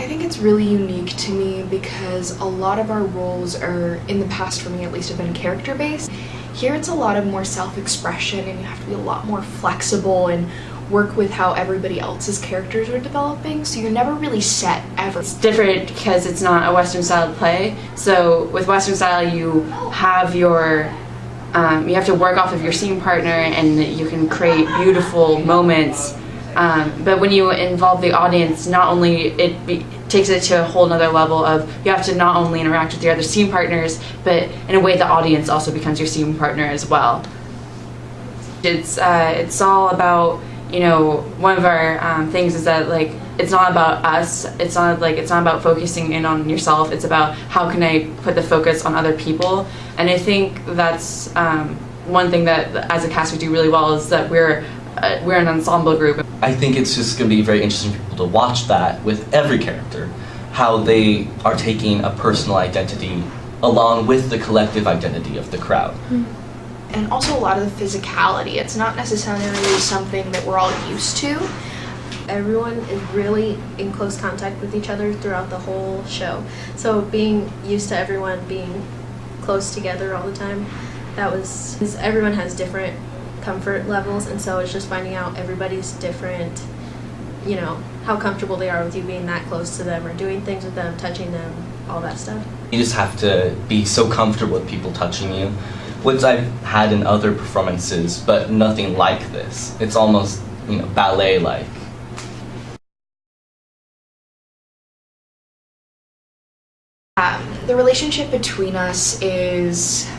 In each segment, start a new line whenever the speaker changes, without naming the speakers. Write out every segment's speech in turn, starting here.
I think it's really unique to me because a lot of our roles are, in the past for me at least, have been character-based. Here it's a lot of more self-expression and you have to be a lot more flexible and work with how everybody else's characters are developing, so you're never really set ever.
It's different because it's not a Western style play, so with Western style you have your you have to work off of your scene partner and you can create beautiful moments, but when you involve the audience, not only takes it to a whole nother level of you have to not only interact with your other scene partners, but in a way the audience also becomes your scene partner as well. It's all about, you know, one of our things is that, like, it's not about us, it's not about focusing in on yourself, it's about how can I put the focus on other people. And I think that's one thing that as a cast we do really well, is that we're an ensemble group.
I think it's just going to be very interesting for people to watch that with every character, how they are taking a personal identity along with the collective identity of the crowd.
And also a lot of the physicality. It's not necessarily something that we're all used to.
Everyone is really in close contact with each other throughout the whole show. So being used to everyone being close together all the time, everyone has different comfort levels, and so it's just finding out everybody's different, you know, how comfortable they are with you being that close to them or doing things with them, touching them, all that stuff.
You just have to be so comfortable with people touching you, which I've had in other performances, but nothing like this. It's almost, you know, ballet-like.
The relationship between us is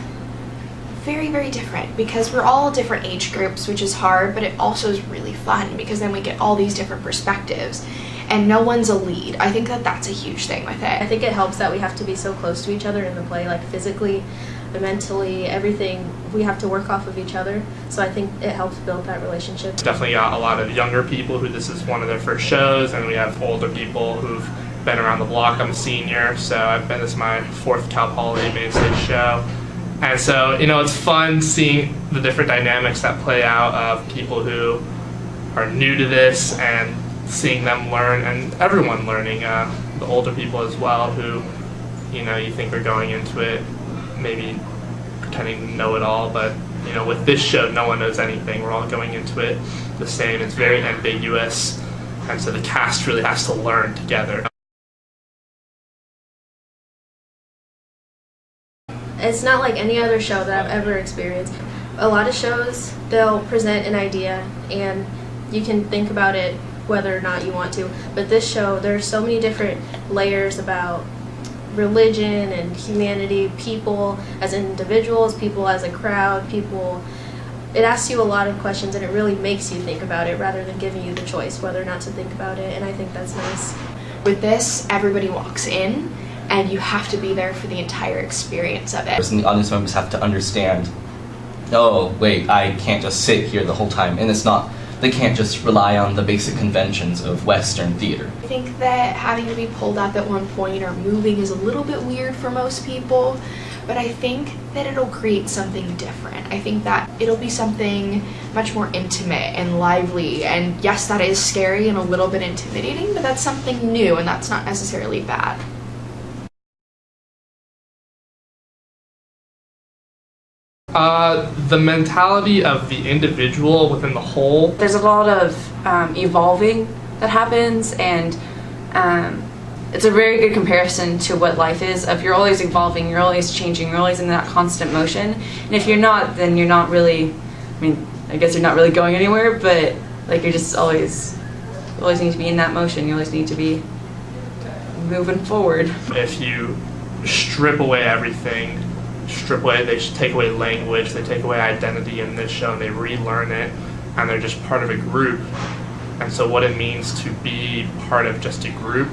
very, very different because we're all different age groups, which is hard, but it also is really fun because then we get all these different perspectives and no one's a lead. I think that that's a huge thing with it.
I think it helps that we have to be so close to each other in the play, like physically, mentally, everything. We have to work off of each other, so I think it helps build that relationship.
Definitely got a lot of younger people who this is one of their first shows, and we have older people who've been around the block. I'm a senior, so this is my 4th Cal Poly main stage show. And so, you know, it's fun seeing the different dynamics that play out of people who are new to this and seeing them learn, and everyone learning, the older people as well who, you know, you think are going into it maybe pretending to know it all, but, you know, with this show no one knows anything. We're all going into it the same. It's very ambiguous, and so the cast really has to learn together.
It's not like any other show that I've ever experienced. A lot of shows, they'll present an idea and you can think about it whether or not you want to, but this show, there's so many different layers about religion and humanity, people as individuals, people as a crowd, people. It asks you a lot of questions and it really makes you think about it rather than giving you the choice whether or not to think about it, and I think that's nice.
With this, everybody walks in and you have to be there for the entire experience of it.
And the audience members have to understand, oh wait, I can't just sit here the whole time, and it's not, they can't just rely on the basic conventions of Western theater.
I think that having to be pulled up at one point or moving is a little bit weird for most people, but I think that it'll create something different. I think that it'll be something much more intimate and lively, and yes, that is scary and a little bit intimidating, but that's something new and that's not necessarily bad.
The mentality of the individual within the whole.
There's a lot of evolving that happens, and it's a very good comparison to what life is. If you're always evolving, you're always changing, you're always in that constant motion, and if you're not, then you're not really, I mean, I guess you're not really going anywhere, but like you're just always need to be in that motion, you always need to be moving forward.
If you strip away everything, they take away language, they take away identity in this show, and they relearn it, and they're just part of a group. And so what it means to be part of just a group,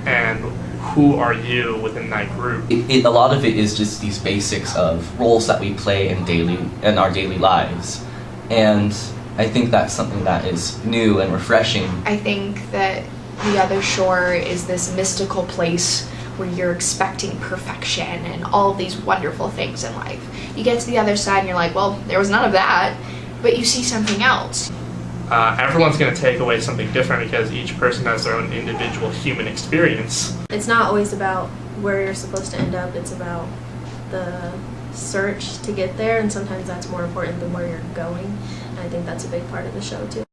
and who are you within that group?
A lot of it is just these basics of roles that we play in our daily lives, and I think that's something that is new and refreshing.
I think that the other shore is this mystical place where you're expecting perfection and all of these wonderful things in life. You get to the other side and you're like, well, there was none of that, but you see something else.
everyone's going to take away something different because each person has their own individual human experience.
It's not always about where you're supposed to end up, it's about the search to get there, and sometimes that's more important than where you're going. And I think that's a big part of the show too.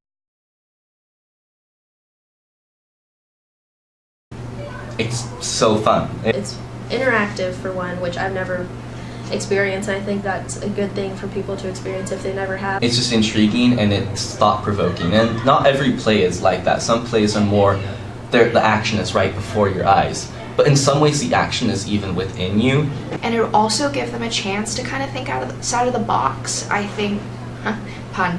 It's so fun.
It's interactive for one, which I've never experienced. I think that's a good thing for people to experience if they never have.
It's just intriguing and it's thought-provoking, and not every play is like that. Some plays are more, the action is right before your eyes, but in some ways the action is even within you.
And it'll also give them a chance to kind of think outside of the box, I think. Pun.